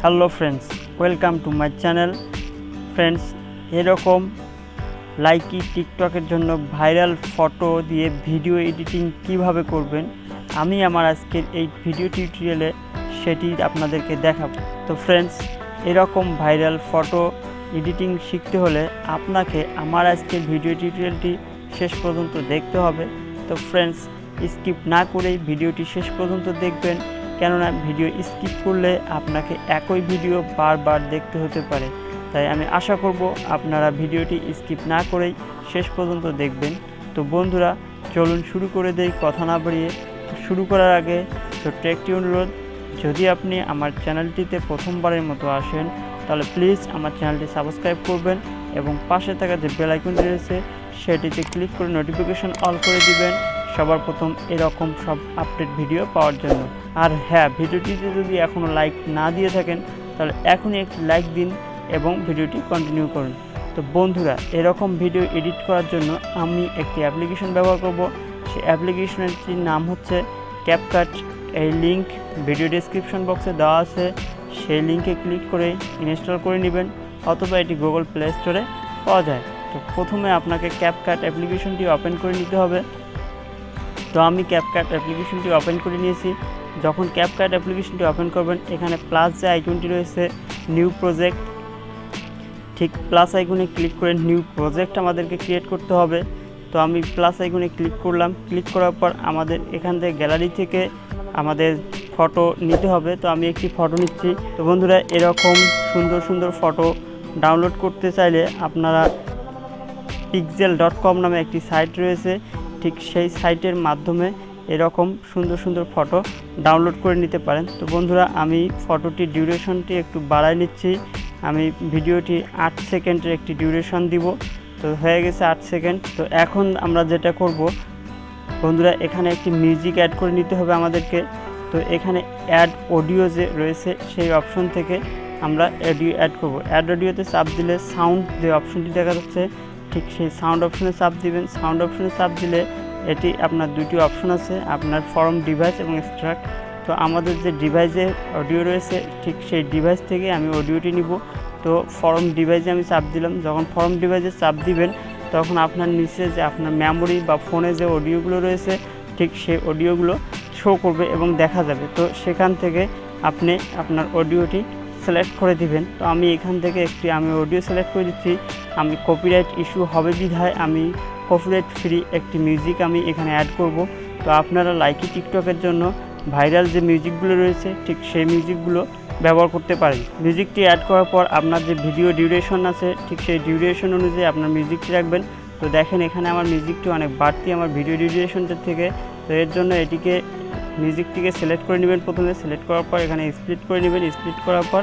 Hello friends, welcome to my channel. Friends, এরকম Likee টিকটকের জন্য ভাইরাল ফটো দিয়ে ভিডিও এডিটিং কিভাবে করবেন আমি আমার আজকের এই ভিডিও টিউটোরিয়ালে সেটি আপনাদেরকে দেখাবো। তো ফ্রেন্ডস, এরকম ভাইরাল ফটো এডিটিং শিখতে হলে আপনাকে আমার আজকের ভিডিও টিউটোরিয়ালটি শেষ পর্যন্ত দেখতে হবে। তো ফ্রেন্ডস, স্কিপ না করেই ভিডিওটি শেষ পর্যন্ত দেখবেন, কেননা ভিডিও স্কিপ করলে আপনাকে একই ভিডিও বারবার দেখতে হতে পারে। তাই আমি আশা করব আপনারা ভিডিওটি স্কিপ না করেই শেষ পর্যন্ত দেখবেন। তো বন্ধুরা, চলুন শুরু করে দেই কথা না বাড়িয়ে। শুরু করার আগে ছোট্ট একটি অনুরোধ, যদি আপনি আমার চ্যানেলটিতে প্রথমবারের মতো আসেন তাহলে প্লিজ আমার চ্যানেলটি সাবস্ক্রাইব করবেন এবং পাশে থাকা যে বেল আইকনটি রয়েছে সেটিতে ক্লিক করে নোটিফিকেশন অল করে দিবেন সবার প্রথম এরকম সব আপডেট ভিডিও পাওয়ার জন্য। আর হ্যাঁ, ভিডিওটিতে যদি এখনও লাইক না দিয়ে থাকেন তাহলে এখনই একটি লাইক দিন এবং ভিডিওটি কন্টিনিউ করুন। তো বন্ধুরা, এরকম ভিডিও এডিট করার জন্য আমি একটি অ্যাপ্লিকেশন ব্যবহার করব। সেই অ্যাপ্লিকেশনটির নাম হচ্ছে ক্যাপকাট। এই লিঙ্ক ভিডিও ডেসক্রিপশন বক্সে দেওয়া আছে, সেই লিঙ্কে ক্লিক করে ইনস্টল করে নেবেন, অথবা এটি গুগল প্লে স্টোরে পাওয়া যায়। তো প্রথমে আপনাকে ক্যাপকাট অ্যাপ্লিকেশনটি ওপেন করে নিতে হবে। তো আমি ক্যাপকাট অ্যাপ্লিকেশনটি ওপেন করে নিয়েছি। যখন ক্যাপকাট অ্যাপ্লিকেশনটি ওপেন করবেন, এখানে প্লাস যে আইকনটি রয়েছে নিউ প্রজেক্ট, ঠিক প্লাস আইকনে ক্লিক করে নিউ প্রজেক্ট আমাদেরকে ক্রিয়েট করতে হবে। তো আমি প্লাস আইকনে ক্লিক করলাম। ক্লিক করার পর আমাদের এখান থেকে গ্যালারি থেকে আমাদের ফটো নিতে হবে। তো আমি একটি ফটো নিচ্ছি। তো বন্ধুরা, এরকম সুন্দর সুন্দর ফটো ডাউনলোড করতে চাইলে আপনারা pixel.com নামে একটি সাইট রয়েছে, ঠিক সেই সাইটের মাধ্যমে এরকম সুন্দর সুন্দর ফটো ডাউনলোড করে নিতে পারেন। তো বন্ধুরা, আমি ফটোটির ডিউরেশনটি একটু বাড়াই নিচ্ছি। আমি ভিডিওটি 8 সেকেন্ডের একটি ডিউরেশন দিব। তো হয়ে গেছে 8 সেকেন্ড। তো এখন আমরা যেটা করব বন্ধুরা, এখানে একটি মিউজিক অ্যাড করে নিতে হবে আমাদেরকে। তো এখানে অ্যাড অডিও যে রয়েছে সেই অপশন থেকে আমরা অডিও অ্যাড করব। অ্যাড অডিওতে চাপ দিলে সাউন্ড যে অপশনটি দেখা যাচ্ছে, ঠিক সেই সাউন্ড অপশনে চাপ দিবেন। সাউন্ড অপশনে চাপ দিলে এটি আপনার দুটি অপশন আছে, আপনার ফর্ম ডিভাইস এবং এক্সট্রাক্ট। তো আমাদের যে ডিভাইসে অডিও রয়েছে ঠিক সেই ডিভাইস থেকে আমি অডিওটি নিব। তো ফর্ম ডিভাইসে আমি চাপ দিলাম। যখন ফর্ম ডিভাইসে চাপ দিবেন তখন আপনার নিচে যে আপনার মেমোরি বা ফোনে যে অডিওগুলো রয়েছে ঠিক সেই অডিওগুলো শো করবে এবং দেখা যাবে। তো সেখান থেকে আপনি আপনার অডিওটি সিলেক্ট করে দিবেন। তো আমি এখান থেকে আমি অডিও সিলেক্ট করে দিচ্ছি। আমি কপিরাইট ইস্যু হবে বিধায় আমি কপিরাইট ফ্রি একটি মিউজিক আমি এখানে অ্যাড করব। তো আপনারা লাইকি টিকটকের জন্য ভাইরাল যে মিউজিকগুলো রয়েছে ঠিক সেই মিউজিকগুলো ব্যবহার করতে পারেন। মিউজিকটি অ্যাড করার পর আপনার যে ভিডিও ডিউরেশন আছে ঠিক সেই ডিউরেশন অনুযায়ী আপনার মিউজিকটি রাখবেন। তো দেখেন, এখানে আমার মিউজিকটি অনেক বাড়তি আমার ভিডিও ডিউরেশনটার থেকে। তো এর জন্য মিউজিকটিকে সিলেক্ট করে নেবেন। প্রথমে সিলেক্ট করার পর এখানে স্প্লিট করে নেবেন। স্প্লিট করার পর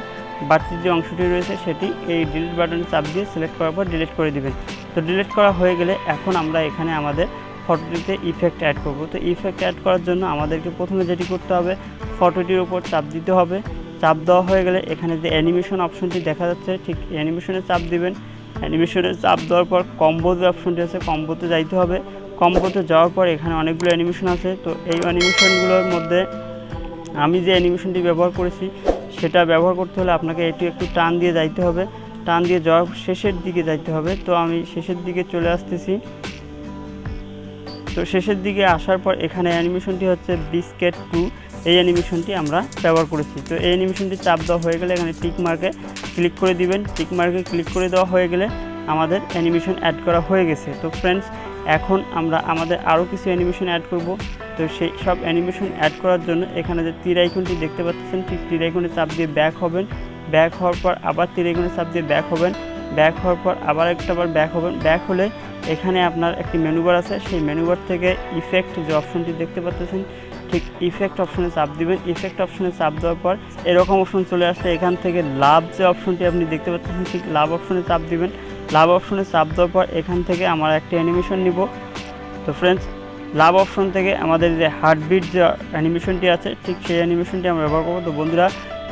বাড়তি যে অংশটি রয়েছে সেটি এই ডিলিট বাটনে চাপ দিয়ে সিলেক্ট করার পর ডিলিট করে দিবেন। তো ডিলিট করা হয়ে গেলে এখন আমরা এখানে আমাদের ফটোটিতে ইফেক্ট অ্যাড করব। তো ইফেক্ট অ্যাড করার জন্য আমাদেরকে প্রথমে যেটি করতে হবে, ফটোটির উপর চাপ দিতে হবে। চাপ দেওয়া হয়ে গেলে এখানে যে অ্যানিমেশন অপশনটি দেখা যাচ্ছে ঠিক অ্যানিমেশনে চাপ দিবেন। অ্যানিমেশনে চাপ দেওয়ার পর কম্বো যে অপশনটি আছে কম্বোতে যাইতে হবে। কম্বোতে যাওয়ার পর এখানে অনেকগুলো অ্যানিমেশন আছে। তো এই অ্যানিমেশনগুলোর মধ্যে আমি যে অ্যানিমেশনটি ব্যবহার করেছি সেটা ব্যবহার করতে হলে আপনাকে একটু টান দিয়ে যাইতে হবে। টান দিয়ে যাওয়ার শেষের দিকে যাইতে হবে। তো আমি শেষের দিকে চলে আসতেছি। তো শেষের দিকে আসার পর এখানে অ্যানিমেশনটি হচ্ছে বিস্কেট 2, এই অ্যানিমেশনটি আমরা ব্যবহার করেছি। তো এই অ্যানিমেশনটি চাপ দেওয়া হয়ে গেলে এখানে টিক মার্কে ক্লিক করে দিবেন। টিক মার্কে ক্লিক করে দেওয়া হয়ে গেলে আমাদের অ্যানিমেশন অ্যাড করা হয়ে গেছে। তো ফ্রেন্ডস, এখন আমরা আমাদের আরও কিছু অ্যানিমেশন অ্যাড করব। তো সেই সব অ্যানিমেশন অ্যাড করার জন্য এখানে যে তীর আইকনটি দেখতে পাচ্ছেন ঠিক তীর আইকনে চাপ দিয়ে ব্যাক হবেন। ব্যাক হওয়ার পর আবার তীর আইকনে চাপ দিয়ে ব্যাক হবেন। ব্যাক হওয়ার পর আবার ব্যাক হবেন। ব্যাক হলে এখানে আপনার একটি মেনুবার আছে, সেই মেনুবার থেকে ইফেক্ট যে অপশনটি দেখতে পাচ্ছেন ঠিক ইফেক্ট অপশনে চাপ দিবেন। ইফেক্ট অপশনে চাপ দেওয়ার পর এরকম অপশন চলে আসছে। এখান থেকে লাভ যে অপশনটি আপনি দেখতে পাচ্ছেন ঠিক লাভ অপশনে চাপ দিবেন। লাভ অপশনে চাপ দেওয়ার পর এখান থেকে আমরা একটি অ্যানিমেশন নিব। তো ফ্রেন্ডস, লাভ অপশন থেকে আমাদের যে হার্টবিট যে অ্যানিমেশনটি আছে ঠিক সেই অ্যানিমেশনটি আমরা ব্যবহার করব। তো বন্ধুরা,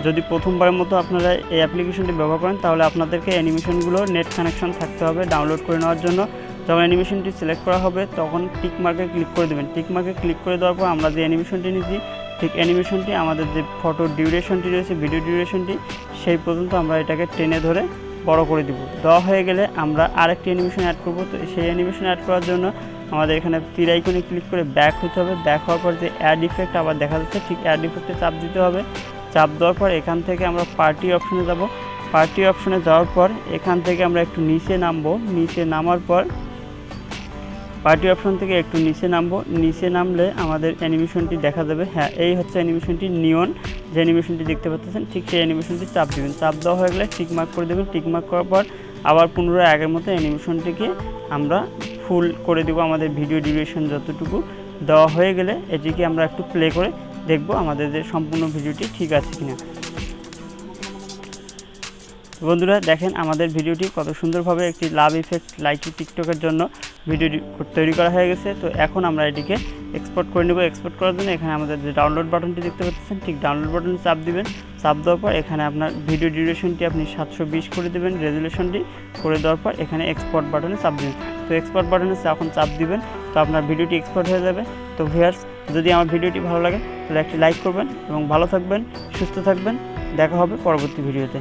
যদি প্রথমবারের মতো আপনারা এই অ্যাপ্লিকেশনটি ব্যবহার করেন তাহলে আপনাদেরকে অ্যানিমেশনগুলো নেট কানেকশন থাকতে হবে ডাউনলোড করে নেওয়ার জন্য। যখন অ্যানিমেশনটি সিলেক্ট করা হবে তখন টিক মার্কে ক্লিক করে দেবেন। টিক মার্কে ক্লিক করে দেওয়ার পর আমরা যে অ্যানিমেশনটি নিয়েছি ঠিক অ্যানিমেশনটি আমাদের যে ফটোর ডিউরেশনটি রয়েছে, ভিডিও ডিউরেশনটি, সেই পর্যন্ত আমরা এটাকে টেনে ধরে বড় করে দিব। দেওয়া হয়ে গেলে আমরা আরেকটি অ্যানিমেশন অ্যাড করব। তো সেই অ্যানিমেশন অ্যাড করার জন্য আমাদের এখানে তীর আইকনে ক্লিক করে ব্যাক হতে হবে। ব্যাক হওয়ার পর যে অ্যাড ইফেক্ট আবার দেখা যাচ্ছে, ঠিক অ্যাড ইফেক্টে চাপ দিতে হবে। চাপ দেওয়ার পর এখান থেকে আমরা পার্টি অপশনে যাব। পার্টি অপশনে যাওয়ার পর এখান থেকে আমরা একটু নিচে নামবো। নিচে নামার পর পার্টি অপশন থেকে একটু নিচে নামবো। নিচে নামলে আমাদের অ্যানিমেশনটি দেখা যাবে। হ্যাঁ, এই হচ্ছে অ্যানিমেশনটি, নিয়ন যে অ্যানিমেশনটি দেখতে পাচ্ছেন, ঠিক সেই অ্যানিমেশনটি চাপ দেবেন। চাপ দেওয়া হয়ে গেলে টিকমার্ক করে দেবেন। টিকমার্ক করার পর আবার পুনরায় আগের মতো অ্যানিমেশনটিকে আমরা ফুল করে দেবো। আমাদের ভিডিও ডিউরেশন যতটুকু দেওয়া হয়ে গেলে এটিকে আমরা একটু প্লে করে দেখব আমাদের যে সম্পূর্ণ ভিডিওটি ঠিক আছে কিনা। বন্ধুরা দেখেন আমাদের ভিডিওটি কত সুন্দরভাবে একটি লাভ ইফেক্ট লাইকি টিকটকের জন্য ভিডিও তৈরি করা হয়ে গেছে। তো এখন আমরা এটিকে এক্সপোর্ট করে নেব। এক্সপোর্ট করার জন্য এখানে আমাদের যে ডাউনলোড বাটনটি দেখতে পাচ্ছেন, ঠিক ডাউনলোড বাটনে চাপ দিবেন। চাপ দেওয়ার পর এখানে আপনার ভিডিও ডিউরেশনটি আপনি 720 করে দেবেন, রেজুলেশনটি করে দেওয়ার পর এখানে এক্সপোর্ট বাটনে চাপ দিবেন। তো এক্সপোর্ট বাটনে যখন চাপ দিবেন তো আপনার ভিডিওটি এক্সপোর্ট হয়ে যাবে। তো ভিউয়ার্স, যদি আমার ভিডিওটি ভালো লাগে তাহলে একটি লাইক করবেন এবং ভালো থাকবেন, সুস্থ থাকবেন। দেখা হবে পরবর্তী ভিডিওতে।